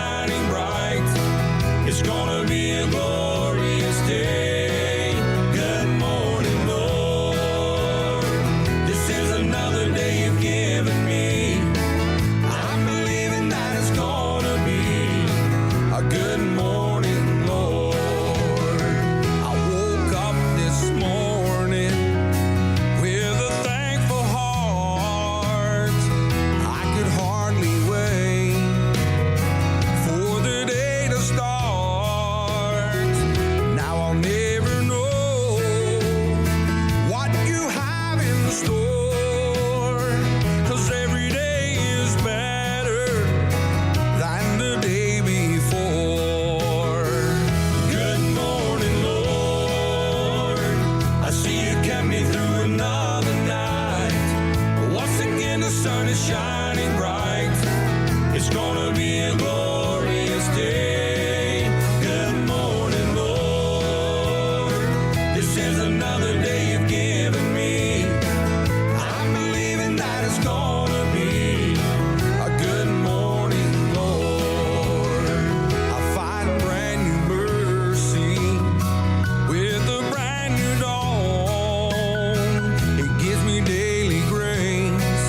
shining bright. It's gonna be a glorious day. Good morning, Lord. This is another day you've given me. I'm believing that it's gonna be a good morning, Lord. I woke up this morning with a thankful heart. I could hardly wait for the day to start. Now I'll never know what you have in store, 'cause every day is better than the day before. Good morning, Lord. I see you kept me through another night. Once again the sun is shining bright. It's gonna be a glorious day. Good morning, Lord. This is another day you've given me. I'm believing that it's gonna be a good morning, Lord. I find brand new mercy with a brand new dawn. It gives me daily grace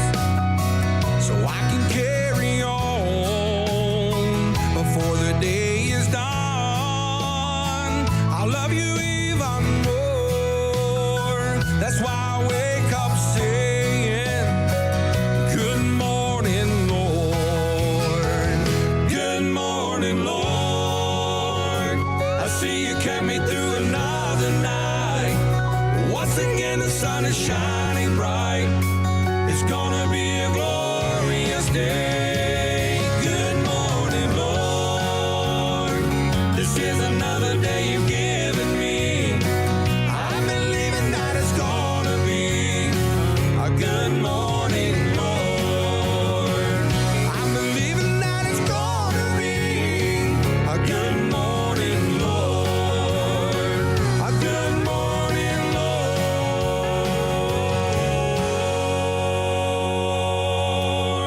so I can carry on before the day is done. I love you even more. That's why I wake up saying, good morning, Lord. Good morning, Lord. I see you kept me through another night. Once again the sun is shining bright. It's gonna be a glorious day. Good morning, Lord. This is another day you've given me. I'm believing that it's gonna be a good morning, Lord. I'm believing that it's gonna be a good morning, Lord. A good morning,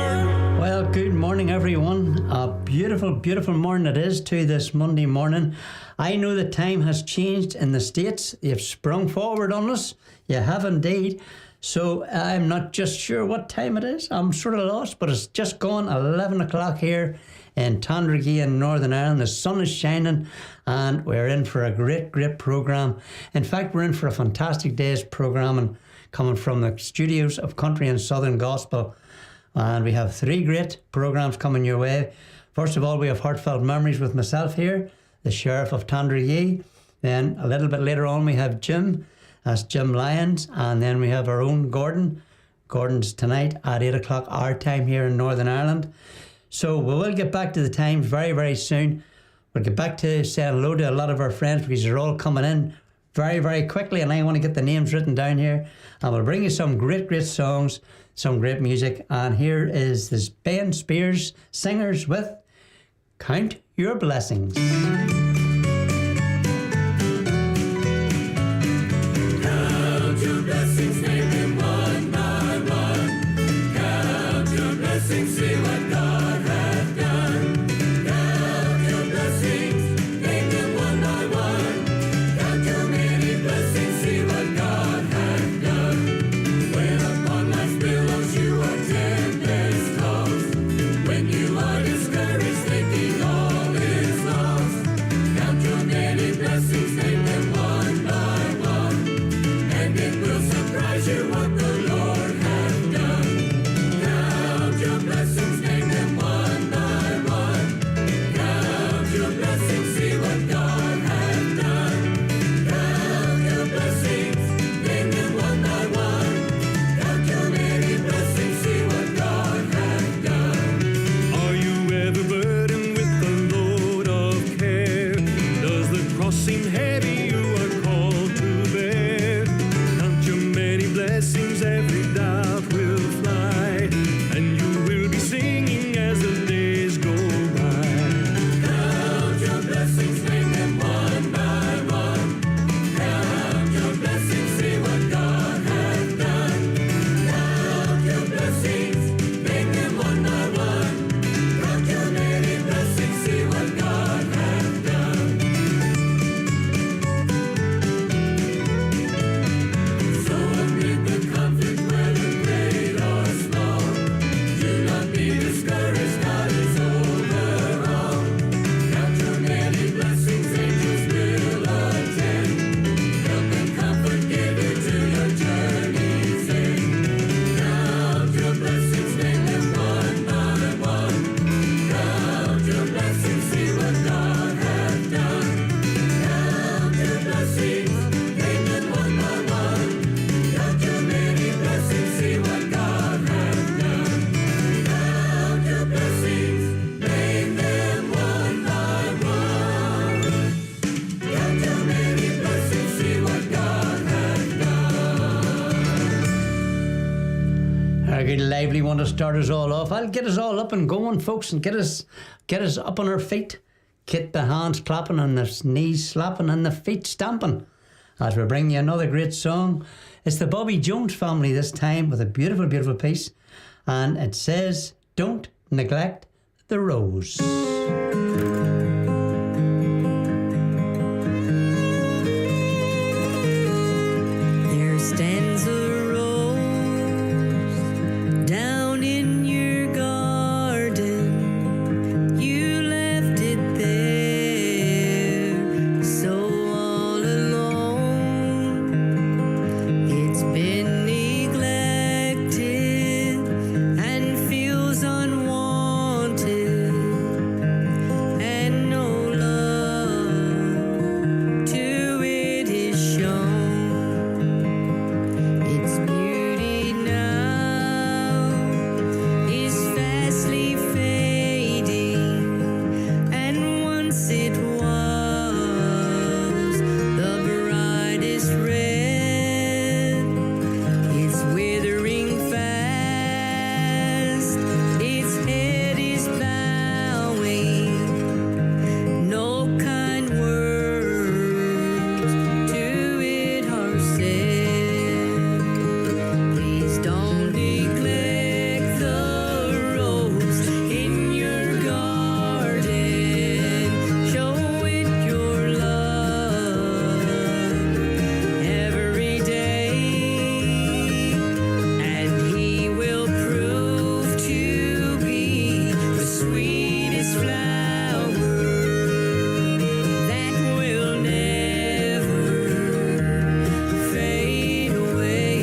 Lord. Well, good morning, everyone. A beautiful, beautiful morning it is to this Monday morning. I know the time has changed in the States. You've sprung forward on us. You have indeed. So I'm not just sure what time it is. I'm sort of lost, but it's just gone 11 o'clock here in Tandragee in Northern Ireland. The sun is shining and we're in for a great, great programme. In fact, we're in for a fantastic day's programming coming from the studios of Country and Southern Gospel. And we have 3 great programmes coming your way. First of all, we have Heartfelt Memories with myself here, the Sheriff of Tandragee. Then a little bit later on, we have Jim. That's Jim Lyons. And then we have our own Gordon. Gordon's tonight at 8 o'clock our time here in Northern Ireland. So we will get back to the times very, very soon. We'll get back to saying hello to a lot of our friends because they're all coming in very, very quickly. And I want to get the names written down here. And we'll bring you some great, great songs, some great music. And here is this Ben Spears Singers with Count Your Blessings. Count your blessings, name them one by one. Count your blessings, see what God hath done. Count your blessings, name them one by one. Count your many blessings, see what God hath done. When upon life's billows you are tempest tossed, when you are discouraged thinking all is lost, lively one to start us all off. I'll get us all up and going, folks, and get us up on our feet. Get the hands clapping and the knees slapping and the feet stamping as we bring you another great song. It's the Bobby Jones family this time with a beautiful, beautiful piece. And it says, "Don't neglect the rose." There stands a rose down in your garden. You left it there, so all alone. It's been neglected and feels unwanted, and no love to it is shown. Its beauty now is fastly fading, and once it was the brightest red. It's withering fast, its head is bowing. No kind words to it are said. Please don't neglect the rose in your garden. Show it your love every day, and he will prove to be the sweetest flower that will never fade away.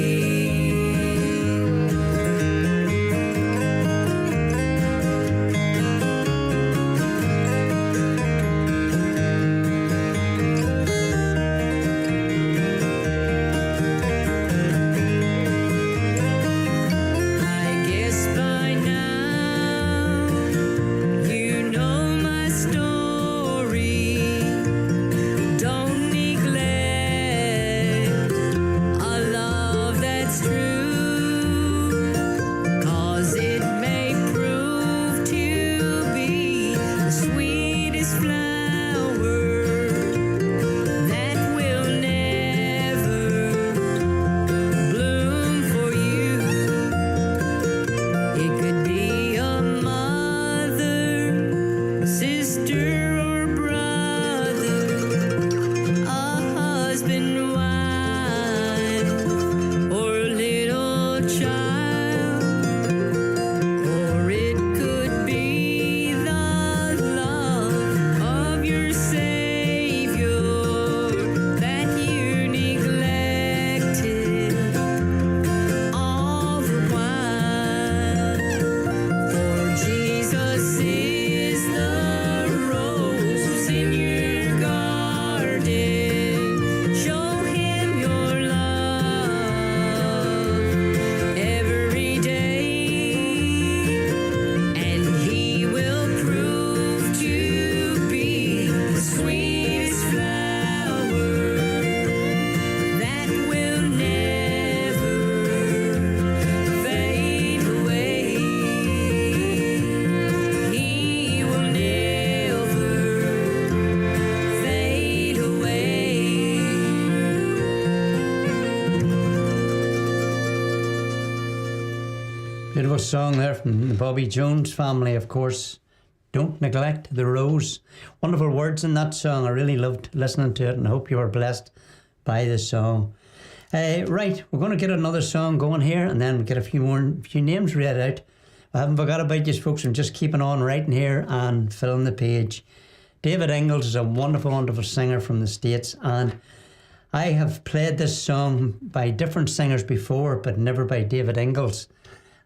I guess by now you know my story. Don't neglect a love that's true, 'cause it may prove to be the sweetest flower that will never bloom for you. It could be a mother, sister, or brother, a husband, wife, or a little child. Or it could be the love of your Savior that you neglected all the while. For Jesus is the rose in your garden. Show him your love every day, and he will prove to be the sweetest flower that will never fade away. He will never fade away. Beautiful song there from the Bobby Jones family, of course. Don't neglect the rose. Wonderful words in that song. I really loved listening to it, and I hope you were blessed by the song. Right, we're going to get another song going here, and then get a few names read out. I haven't forgot about you folks. I'm just keeping on writing here and filling the page. David Ingalls is a wonderful, wonderful singer from the States, and I have played this song by different singers before, but never by David Ingalls.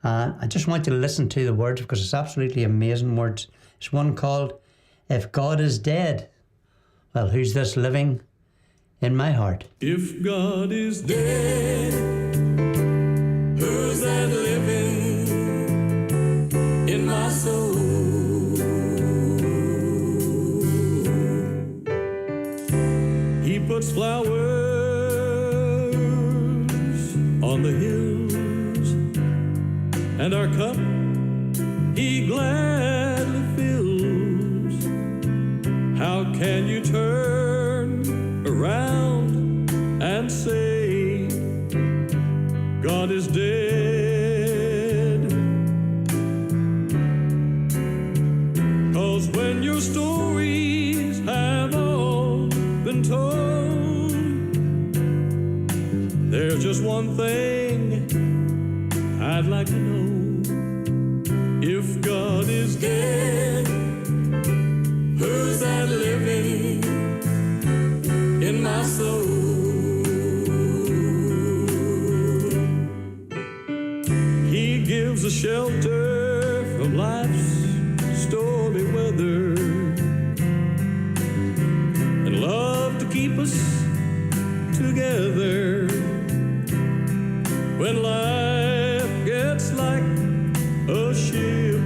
I just want you to listen to the words because it's absolutely amazing words. It's one called "If God is Dead, Well, who's this living in my heart?" If God is dead, who's that living in my soul? He puts flowers on the hills and our cup he gladly fills. How can you turn around and say God is dead? 'Cause when your stories have all been told, there's just one thing I'd like to know. If God is dead, who's that living in my soul? He gives a shelter from life's stormy weather and love to keep us together when life gets like a ship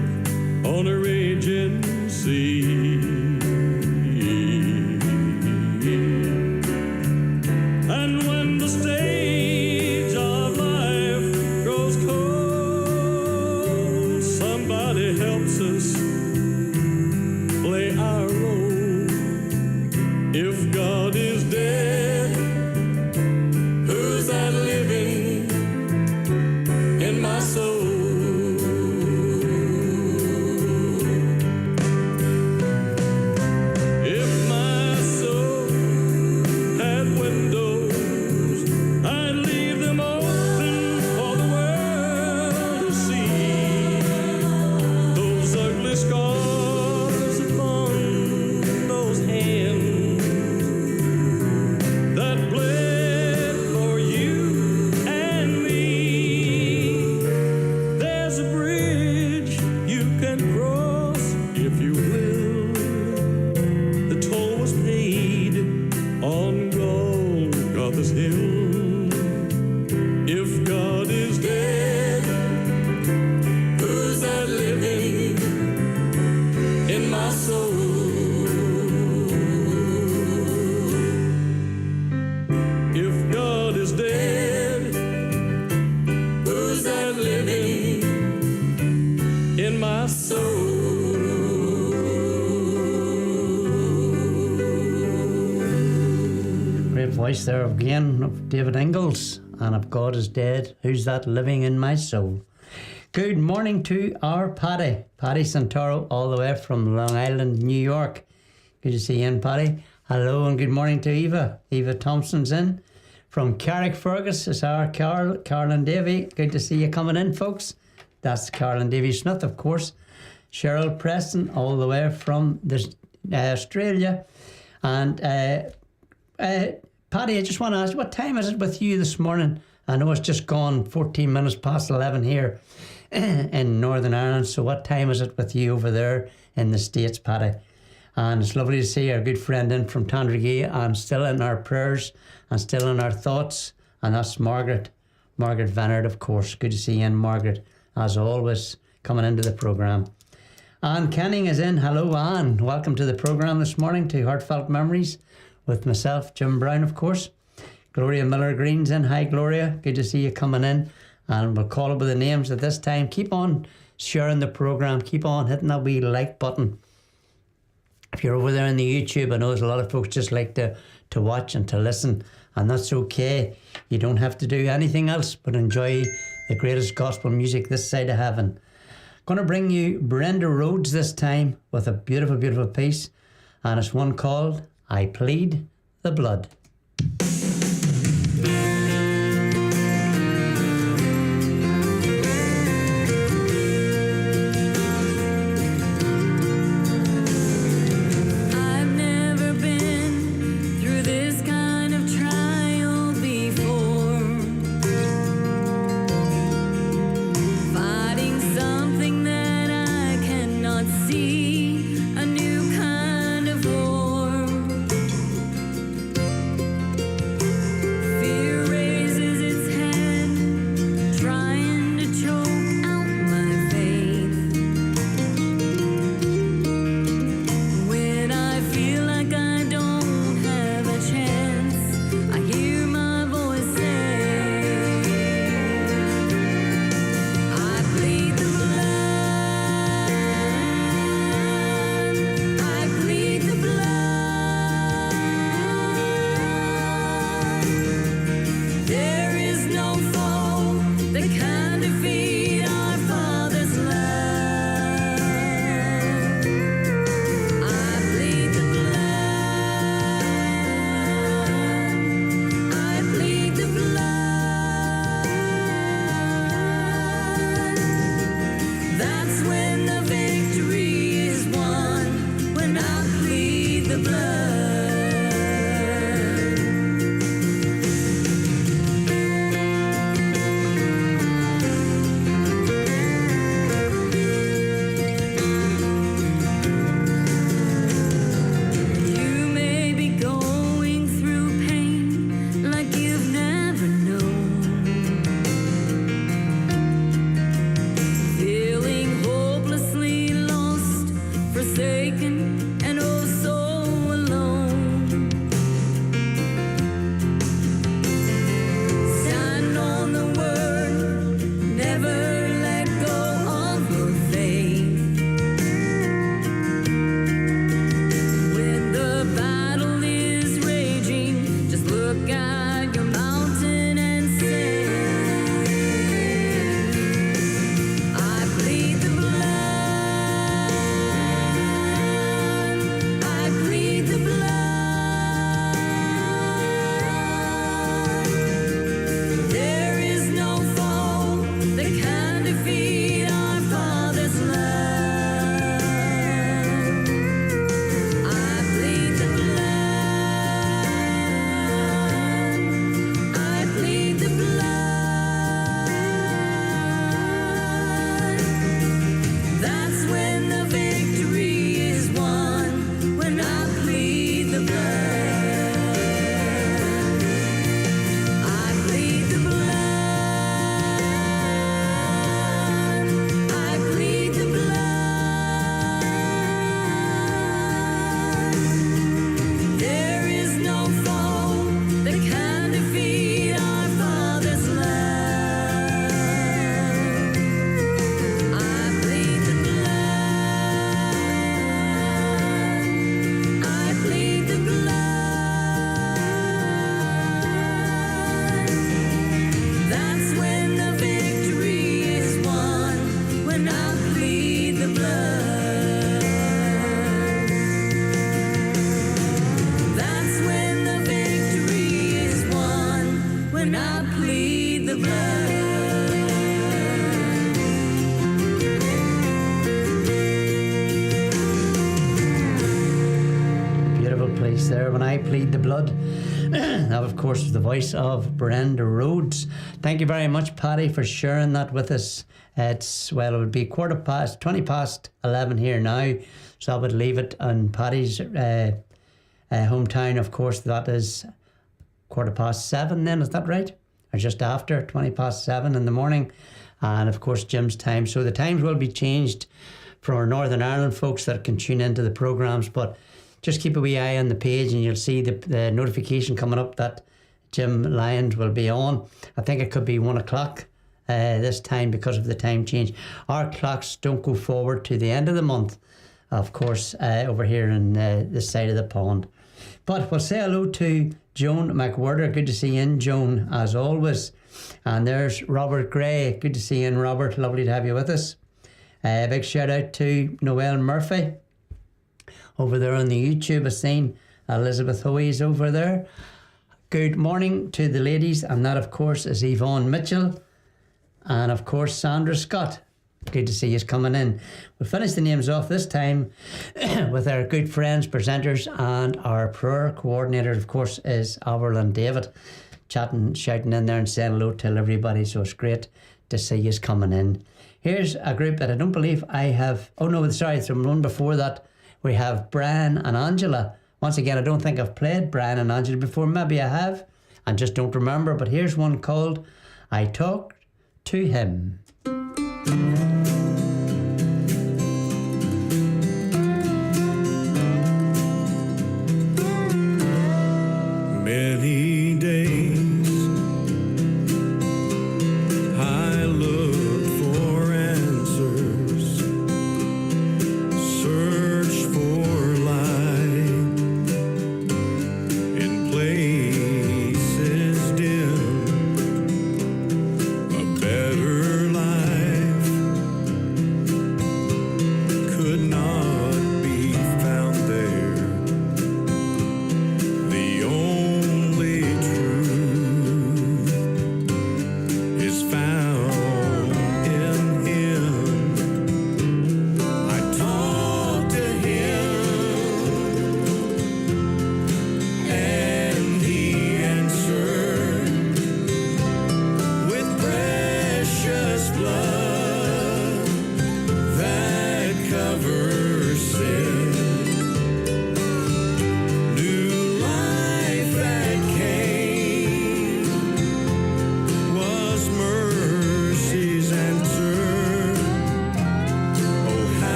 on a raging sea. And when the stage of life grows cold, somebody helps us play our role. If God is dead, who's that living in my soul? If my soul had windows, I'd leave them open for the world to see. Those ugly scars upon those hands that bled for you and me. There's a bridge you can cross if you will. The toll was paid on Golgotha's hill. If God is dead, who's that living in my soul? If God is dead, who's that living in my soul? Great voice there again of David Ingalls. And if God is dead, who's that living in my soul? Good morning to our Paddy Santoro, all the way from Long Island, New York. Good to see you in, Paddy. Hello and good morning to Eva. Eva Thompson's in. From Carrickfergus is our Carolyn Davy. Good to see you coming in, folks. That's Carolyn Davy Smith, of course. Cheryl Preston, all the way from Australia. And Paddy, I just want to ask, what time is it with you this morning? I know it's just gone 14 minutes past 11 here in Northern Ireland. So what time is it with you over there in the States, Paddy? And it's lovely to see our good friend in from Tandragee, and still in our prayers and still in our thoughts. And that's Margaret Vennard, of course. Good to see you in, Margaret, as always, coming into the programme. Anne Kenning is in. Hello, Anne. Welcome to the programme this morning, to Heartfelt Memories, with myself, Jim Brown, of course. Gloria Miller-Green's in. Hi, Gloria. Good to see you coming in. And we'll call up with the names at this time. Keep on sharing the programme. Keep on hitting that wee like button. If you're over there on the YouTube, I know there's a lot of folks just like to watch and to listen. And that's okay. You don't have to do anything else but enjoy the greatest gospel music this side of heaven. Going to bring you Brenda Rhodes this time with a beautiful, beautiful piece. And it's one called I Plead the Blood. I've never been through this kind of trial before. Fighting something that I cannot see, a new kind of war. the blood. You may be going through pain like you've never known, feeling hopelessly lost, forsaken, and oh so alone. Stand on the word, never let go of your faith. When the battle is raging, just look at your mountain and say, I plead the blood. I plead the blood. There is no foe that can defeat our Father's love. I plead the blood. I plead the blood. That's when the victory is won, when I plead the blood. I plead the blood. I plead the blood. There is no foe that can defeat our Father's love. I plead the blood. I plead the blood. That's when the victory is won, when I plead the blood. That's when the victory is won, when I plead the blood. Beautiful place there, When I Plead the Blood. That, of course, was the voice of Brenda Rhodes. Thank you very much, Paddy, for sharing that with us. It would be 20 past 11 here now, so I would leave it on Paddy's hometown. Of course, that is 7:15 then, is that right? Or just after 20 past 7 in the morning. And of course, Jim's time. So the times will be changed for our Northern Ireland folks that can tune into the programmes, but just keep a wee eye on the page and you'll see the notification coming up that Jim Lyons will be on. I think it could be 1 o'clock this time because of the time change. Our clocks don't go forward to the end of the month, of course, over here in this side of the pond. But we'll say hello to Joan McWhirter. Good to see you in, Joan, as always. And there's Robert Gray. Good to see you in, Robert. Lovely to have you with us. Big shout out to Noel Murphy over there on the YouTube. I've seen Elizabeth Hoey's over there. Good morning to the ladies, and that, of course, is Yvonne Mitchell, and, of course, Sandra Scott. Good to see you coming in. We'll finish the names off this time with our good friends, presenters, and our prayer coordinator, of course, is Aberlin David, chatting, shouting in there and saying hello to everybody, so it's great to see you coming in. Here's a group that I don't believe I have... Oh, no, sorry, from one before that, we have Brian and Angela. Once again, I don't think I've played Brian and Angela before. Maybe I have, and just don't remember. But here's one called I Talked to Him. Many days I looked for answers, searched for light in places dim, a better life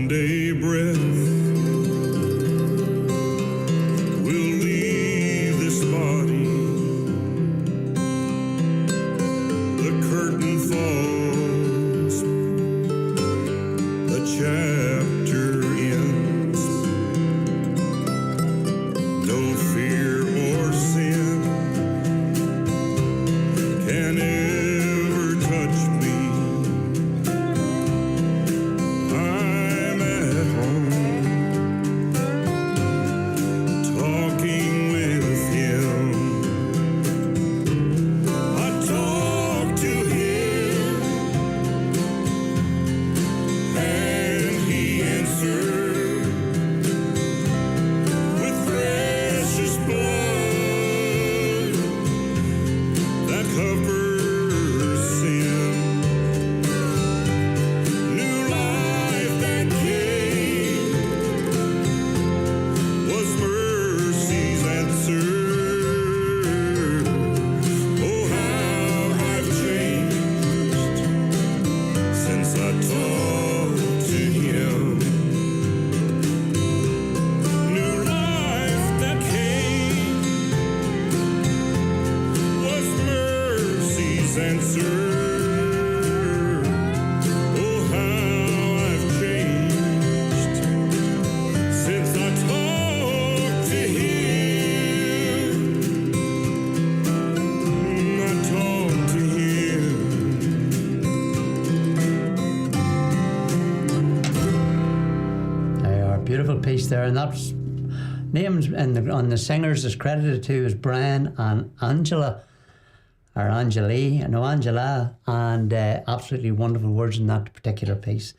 day breath will leave this body. The curtain falls, the chapter ends. No fear or sin can ever touch me. I'm at home, talking with him. I talk to him, and he answered with precious blood that covers sin. New life that came was mercy's answer. Oh, how I've changed since I talked to him. New life that came was mercy's answer. Oh, how I've changed since I talked to him. I talked to him. They are a beautiful piece there, and that's names on the singers is credited to as Brian and Angela, or Angela, and absolutely wonderful words in that particular piece.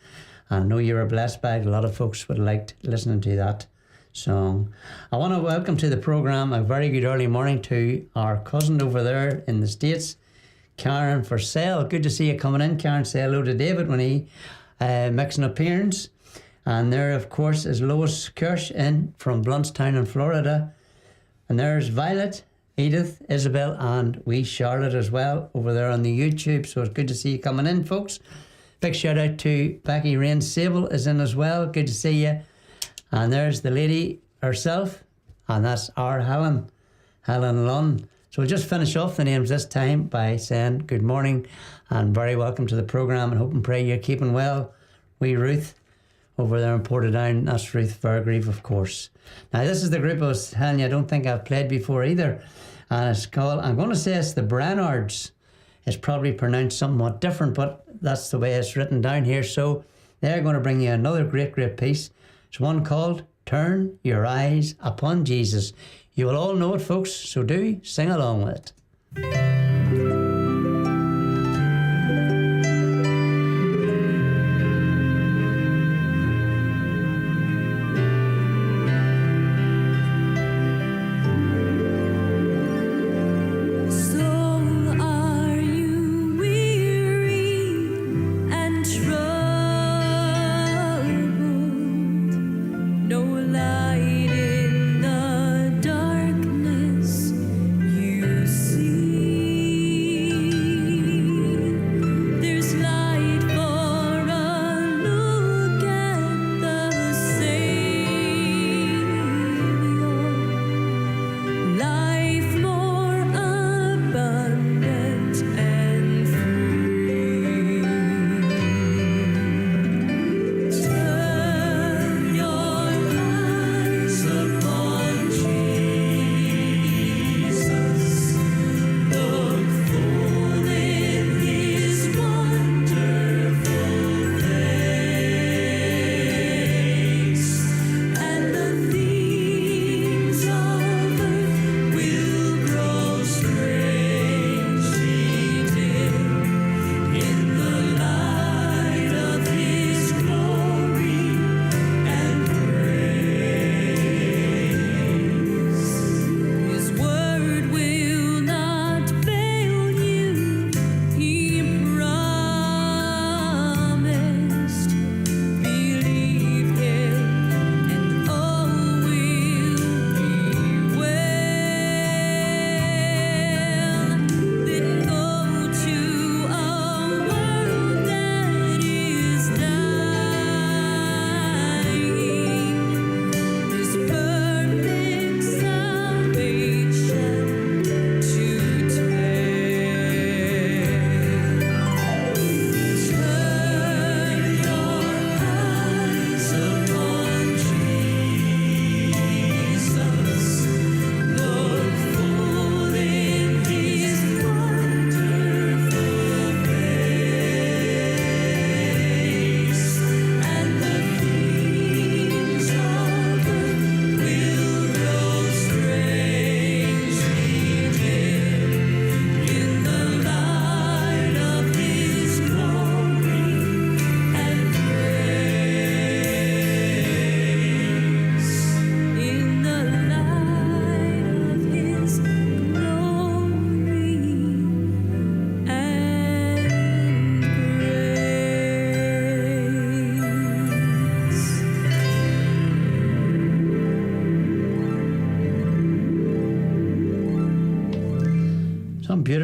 I know you were blessed by it. A lot of folks would have liked listening to that song. I want to welcome to the programme a very good early morning to our cousin over there in the States, Karen for sale. Good to see you coming in, Karen. Say hello to David when he makes an appearance. And there, of course, is Lois Kirsch in from Bluntstown in Florida. And there's Violet, Edith, Isabel, and wee Charlotte as well over there on the YouTube. So it's good to see you coming in, folks. Big shout out to Becky Rain Sable is in as well. Good to see you. And there's the lady herself, and that's our Helen Lunn. So we'll just finish off the names this time by saying good morning and very welcome to the programme, and hope and pray you're keeping well. Wee Ruth over there in Portadown, that's Ruth Vergreave, of course. Now this is the group I was telling you I don't think I've played before either, and it's called, I'm going to say it's the Branards. It's probably pronounced somewhat different, but that's the way it's written down here. So they're going to bring you another great piece. It's one called Turn Your Eyes Upon Jesus. You will all know it, folks, so do sing along with it. So are you weary and troubled? No light in the darkness you see.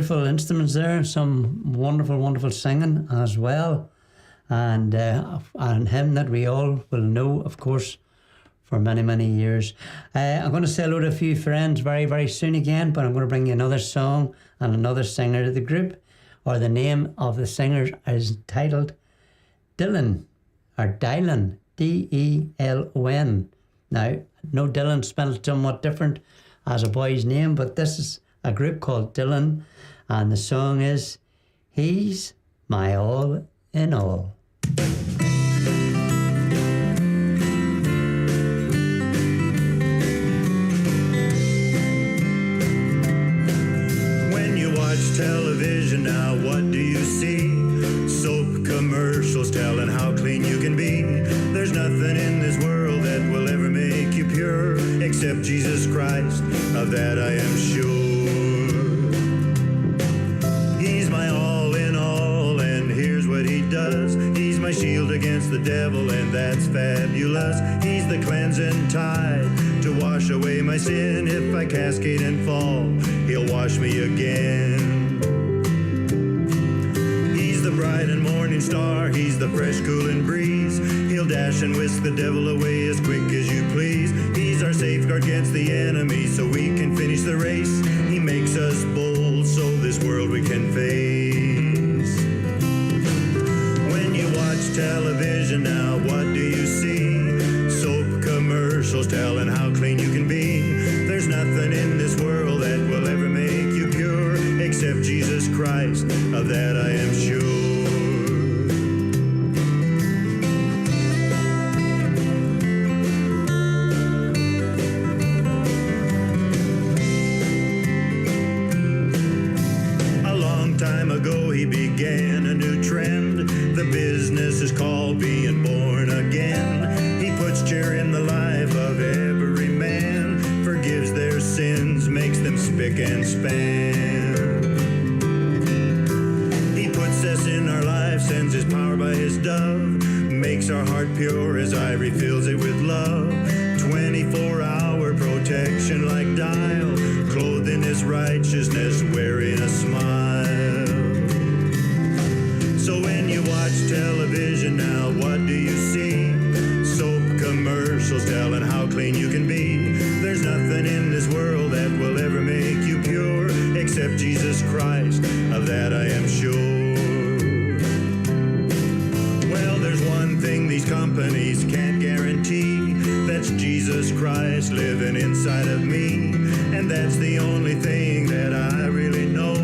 beautiful instruments there, some wonderful, wonderful singing as well, and him that we all will know, of course, for many, many years. I'm going to say hello to a few friends very, very soon again, but I'm going to bring you another song and another singer to the group, or the name of the singer is titled Dylan, or Dylan, D-E-L-O-N. Now, no, Dylan spelled somewhat different as a boy's name, but this is a group called Dylan, and the song is He's My All in All. Television now, what do you see? Soap commercials telling how clean you can be. There's nothing in this world that will ever make you pure except Jesus Christ, of that I am sure. He's my all in all, and here's what he does. He's my shield against the devil, and that's fabulous. He's the cleansing tide to wash away my sin. If I cascade and fall, he'll wash me again. Bright and morning star, he's the fresh cooling breeze. He'll dash and whisk the devil away as quick as you please. He's our safeguard against the enemy, so we can finish the race. He makes us bold, so this world we can face. When you watch television now, what do you see? Soap commercials telling how clean you can be. There's nothing in this world that will ever make you pure except Jesus Christ, of that I am sure. He began a new trend. The business is called being born again. He puts cheer in the life of every man, forgives their sins, makes them spick and span. He puts us in our life, sends his power by his dove, makes our heart pure as ivory, fills it with love. 24-hour protection like dial, clothed in his righteousness, wearing a smile. So when you watch television now, what do you see? Soap commercials telling how clean you can be. There's nothing in this world that will ever make you pure except Jesus Christ, of that I am sure. Well, there's one thing these companies can't guarantee. That's Jesus Christ living inside of me. And that's the only thing that I really know,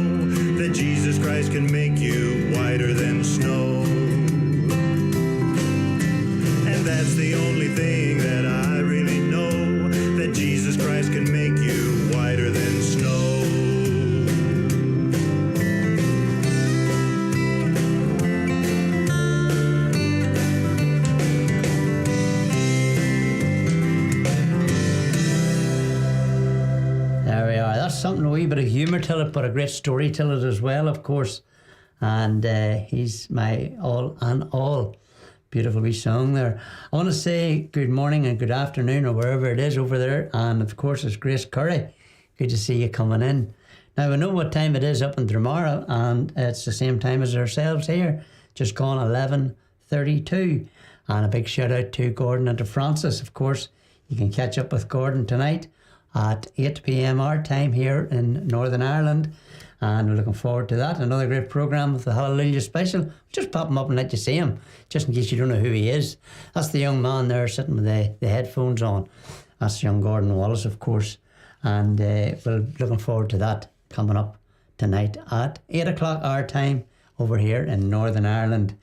that Jesus Christ can make you whiter than snow. And that's the only thing that I really know, that Jesus Christ can make you whiter than snow. There we are. That's something, a wee bit of humour to it, but a great story to it as well, of course. And he's my all and all. Beautiful wee song there. I want to say good morning and good afternoon, or wherever it is over there. And of course, it's Grace Curry. Good to see you coming in. Now, we know what time it is up in Dromara, and it's the same time as ourselves here. Just gone 11:32. And a big shout out to Gordon and to Francis, of course. You can catch up with Gordon tonight at 8 p.m. our time here in Northern Ireland. And we're looking forward to that. Another great programme of the Hallelujah Special. Just pop him up and let you see him, just in case you don't know who he is. That's the young man there sitting with the headphones on. That's young Gordon Wallace, of course. And we're looking forward to that coming up tonight at 8 o'clock our time over here in Northern Ireland.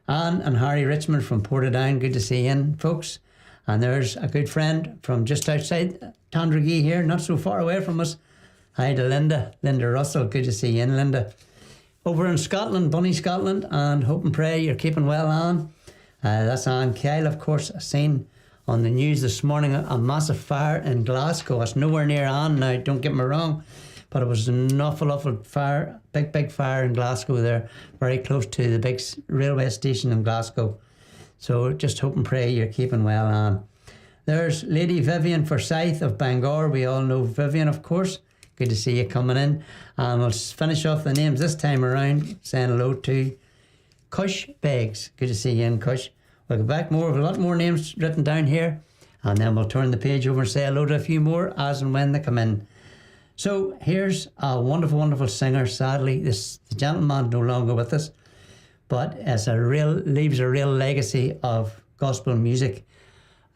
Anne and Harry Richmond from Portadown, good to see you, folks. And there's a good friend from just outside Tandregee here, not so far away from us. Hi to Linda Russell, good to see you in, Linda. Over in Scotland, Bunny, Scotland, and hope and pray you're keeping well, Anne. That's Anne Kyle, of course. I seen on the news this morning a massive fire in Glasgow. It's nowhere near Anne now, don't get me wrong, but it was an awful fire, big fire in Glasgow there, very close to the big railway station in Glasgow. So just hope and pray you're keeping well, Anne. There's Lady Vivian Forsyth of Bangor. We all know Vivian, of course. Good to see you coming in. And we'll finish off the names this time around, saying hello to Cush Beggs. Good to see you in, Cush. We'll go back more, with a lot more names written down here, and then we'll turn the page over and say hello to a few more as and when they come in. So here's a wonderful, wonderful singer. Sadly, the gentleman no longer with us, but leaves a real legacy of gospel music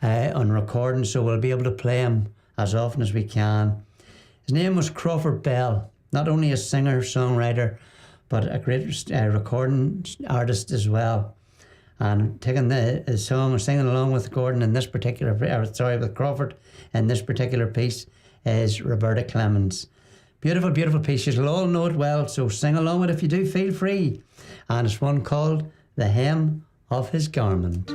on recording, so we'll be able to play him as often as we can. His name was Crawford Bell, not only a singer, songwriter, but a great recording artist as well. And taking the song and singing along with Gordon in this particular, with Crawford in this particular piece is Roberta Clemens. Beautiful, beautiful piece. You'll all know it well, so sing along with it if you do, feel free. And it's one called The Hem of His Garment.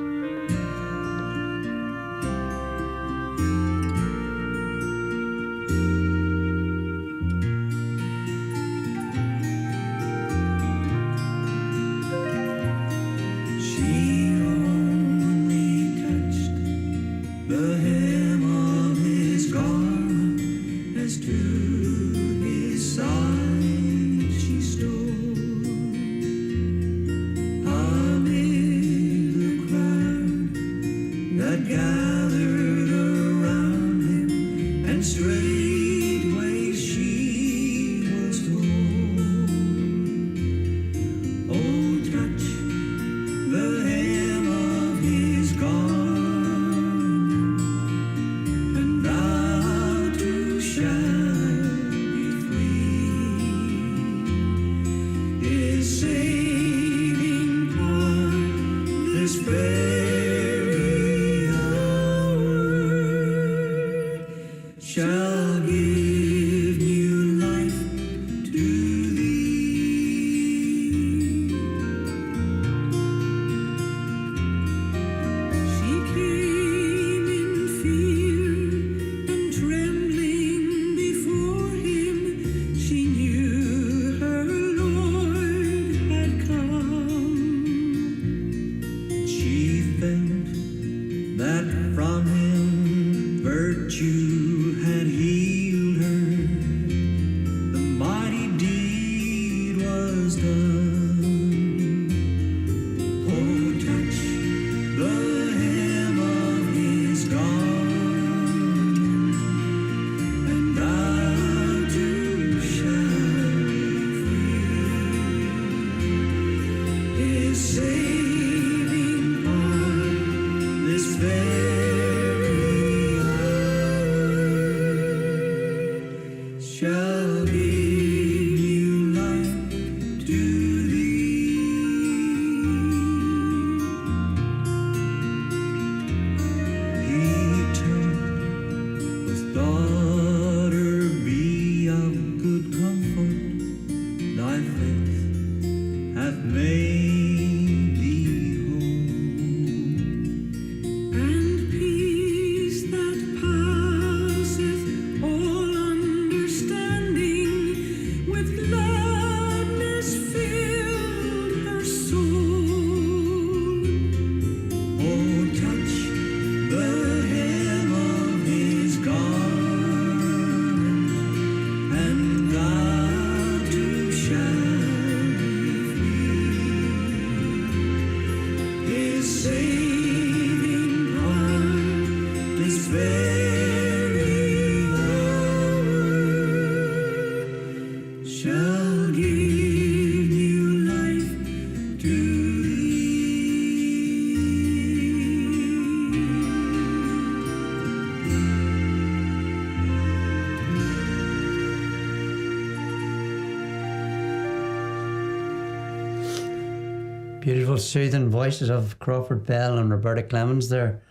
Beautiful soothing voices of Crawford Bell and Roberta Clemens there.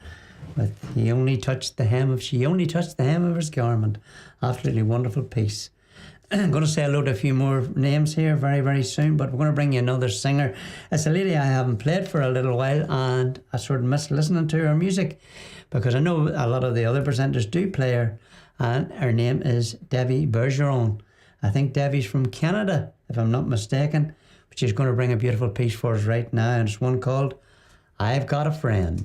With she only touched the hem of his garment. Absolutely wonderful piece. I'm going to say hello to a few more names here very, very soon, but we're going to bring you another singer. It's a lady I haven't played for a little while, and I sort of miss listening to her music because I know a lot of the other presenters do play her, and her name is Debbie Bergeron. I think Debbie's from Canada, if I'm not mistaken. But she's going to bring a beautiful piece for us right now, and it's one called I've Got a Friend.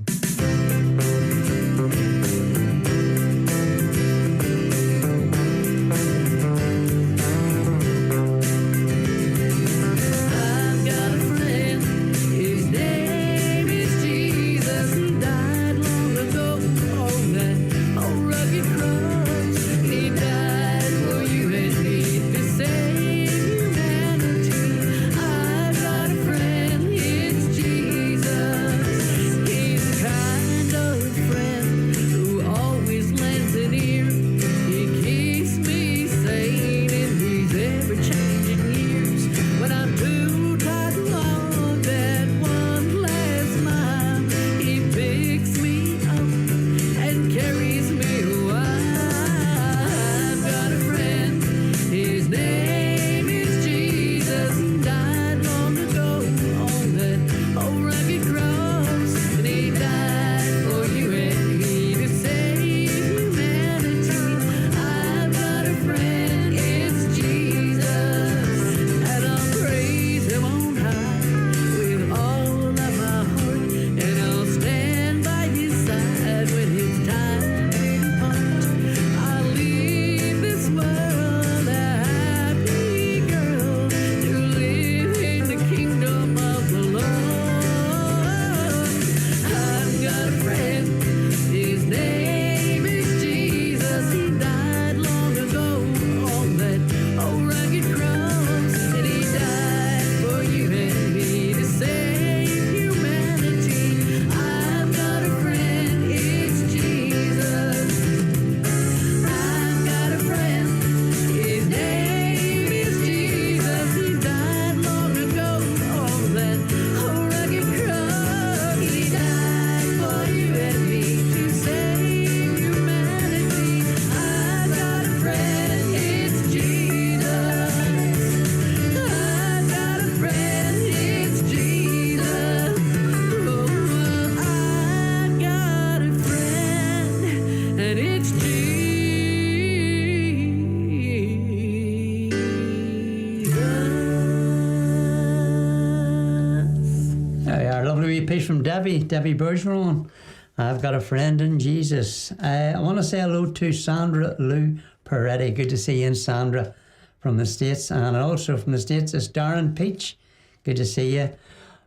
piece from Debbie Bergeron. I've got a friend in Jesus. I want to say hello to Sandra Lou Peretti. Good to see you, Sandra, from the States. And also from the States is Darren Peach. Good to see you.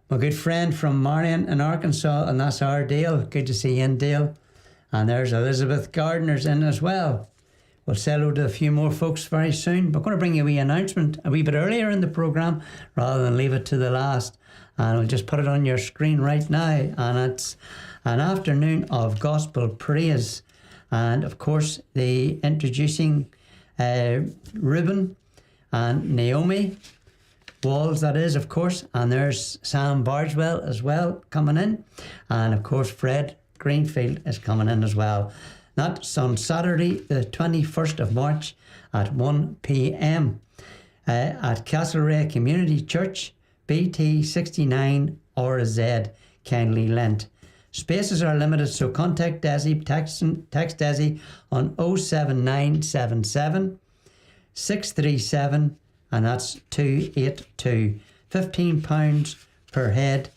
My good friend from Marion in Arkansas, and that's our Dale. Good to see you in Dale. And there's Elizabeth Gardner's in as well. We'll say hello to a few more folks very soon. We're going to bring you a wee announcement a wee bit earlier in the programme rather than leave it to the last. And I'll just put it on your screen right now. And it's an afternoon of gospel praise. And of course, the introducing Reuben and Naomi Walls, that is, of course. And there's Sam Bargewell as well coming in. And of course, Fred Greenfield is coming in as well. That's on Saturday, the 21st of March at 1 p.m. At Castlereagh Community Church, BT 69 RZ, Kindly Lent. Spaces are limited, so contact Desi, text Desi on 07977 637, and that's 282. £15 per head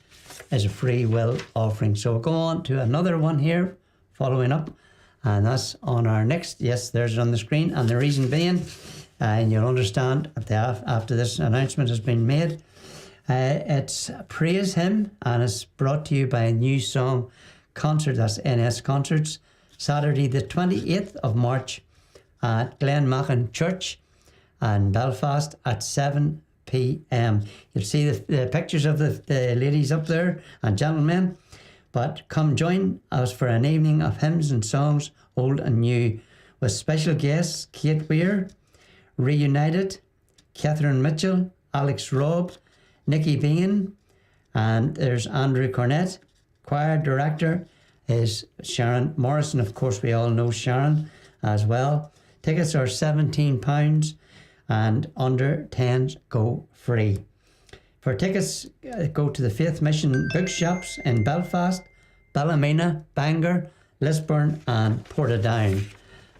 is a free will offering. So we'll go on to another one here, following up, and that's on our next, yes, there's it on the screen, and the reason being, and you'll understand after this announcement has been made, it's Praise Him, and it's brought to you by a New Song Concert, that's NS Concerts, Saturday the 28th of March at Glenmachan Church in Belfast at 7 p.m. You'll see the pictures of the ladies up there and gentlemen, but come join us for an evening of hymns and songs, old and new, with special guests Kate Weir, Reunited, Catherine Mitchell, Alex Robb, Nikki Bean, and there's Andrew Cornett. Choir director is Sharon Morrison. Of course, we all know Sharon as well. Tickets are £17 and under 10s go free. For tickets, go to the Faith Mission bookshops in Belfast, Ballymena, Bangor, Lisburn and Portadown.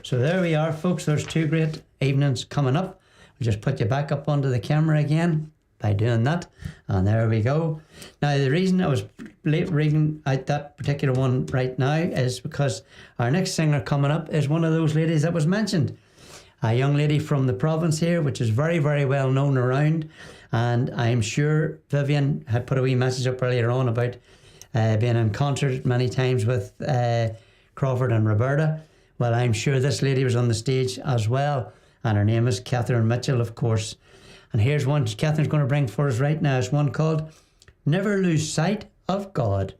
So there we are, folks. There's two great evenings coming up. We'll just put you back up onto the camera again by doing that, and there we go. Now, the reason I was reading out that particular one right now is because our next singer coming up is one of those ladies that was mentioned, a young lady from the province here, which is very, very well known around, and I'm sure Vivian had put a wee message up earlier on about being in concert many times with Crawford and Roberta. Well, I'm sure this lady was on the stage as well, and her name is Catherine Mitchell, of course. And here's one Catherine's going to bring for us right now. It's one called Never Lose Sight of God.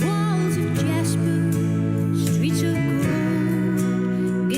Walls of jasper, streets of gold,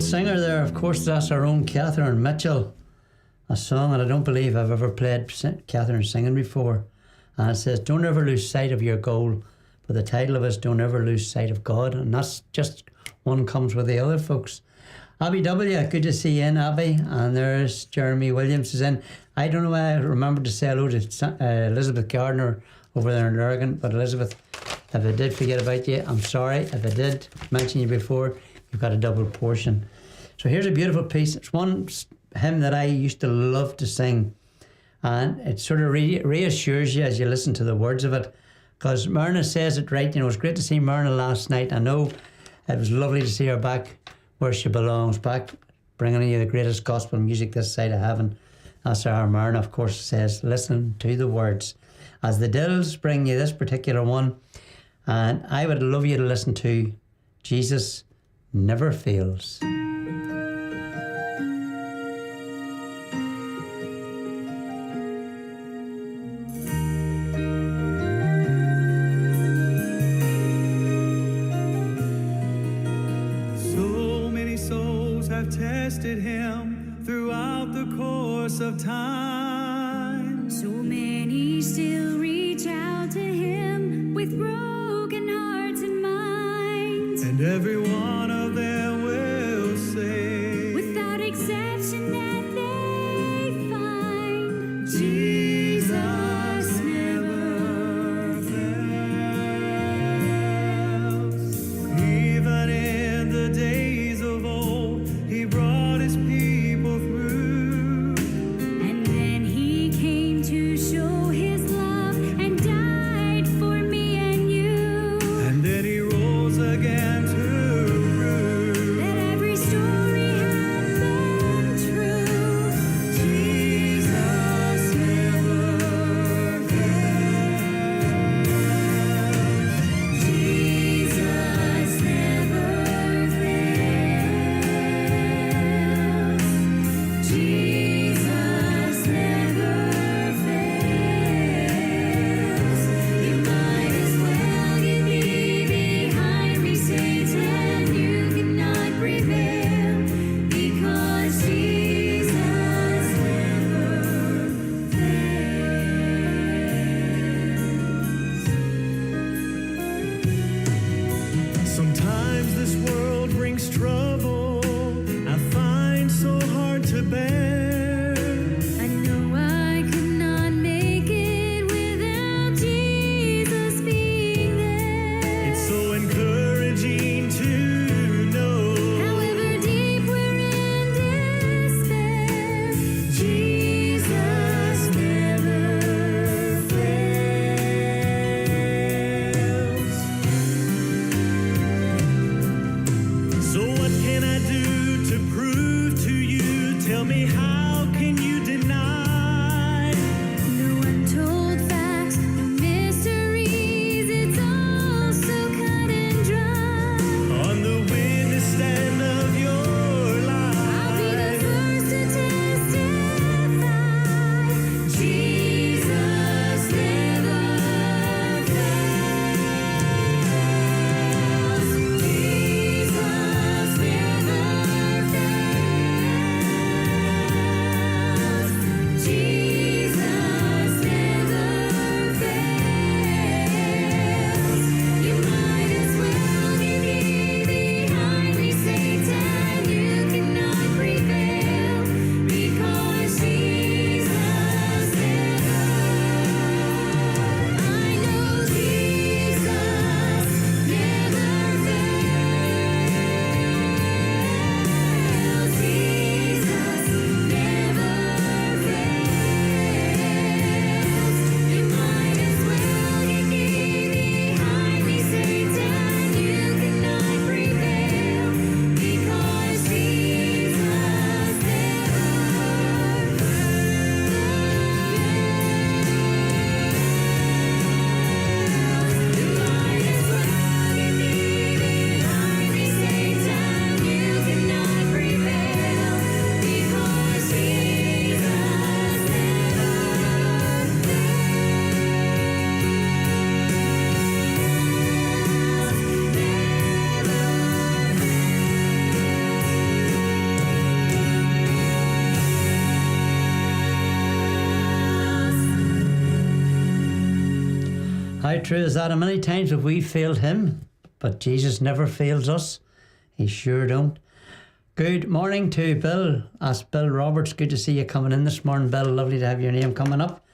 singer there, of course, that's our own Catherine Mitchell. A song that I don't believe I've ever played Catherine singing before. And it says, don't ever lose sight of your goal. But the title of it is Don't Ever Lose Sight of God. And that's just one comes with the other, folks. Abby W, good to see you in, Abby. And there's Jeremy Williams is in. I don't know why I remembered to say hello to Elizabeth Gardner over there in Lurgan. But Elizabeth, if I did forget about you, I'm sorry. If I did mention you before, you've got a double portion. So here's a beautiful piece. It's one hymn that I used to love to sing. And it sort of reassures you as you listen to the words of it. Because Myrna says it right. You know, it was great to see Myrna last night. I know it was lovely to see her back where she belongs, back bringing you the greatest gospel music this side of heaven. That's our Myrna, of course, says, listen to the words. As the Dills bring you this particular one, and I would love you to listen to Jesus Never Fails. Tested him throughout the course of time. So many still reach out to him with broken hearts and minds. And every one of them will say, without exception, that they find Jesus never fails. Even in the days of old, he brought his people through. And then he came to show his love and died for me and you. And then he rose again to How true is that? And many times have we failed him, but Jesus never fails us. He sure don't. Good morning to Bill. That's Bill Roberts. Good to see you coming in this morning, Bill. Lovely to have your name coming up.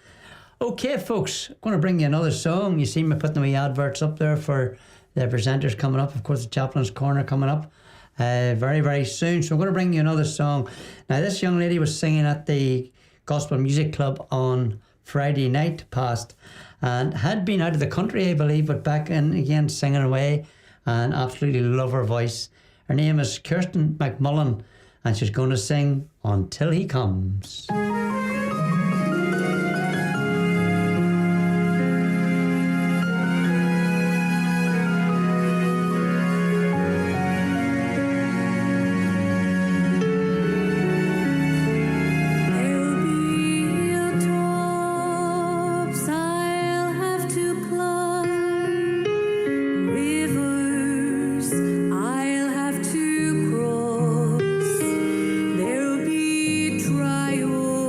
Okay, folks, I'm going to bring you another song. You see me putting the wee adverts up there for the presenters coming up. Of course, the Chaplain's Corner coming up very, very soon. So I'm going to bring you another song. Now, this young lady was singing at the Gospel Music Club on Friday night past and had been out of the country, I believe, but back in again singing away, and absolutely love her voice. Her name is Kirsten McMullen, and she's going to sing Until He Comes. I'll have to cross. There'll be trials.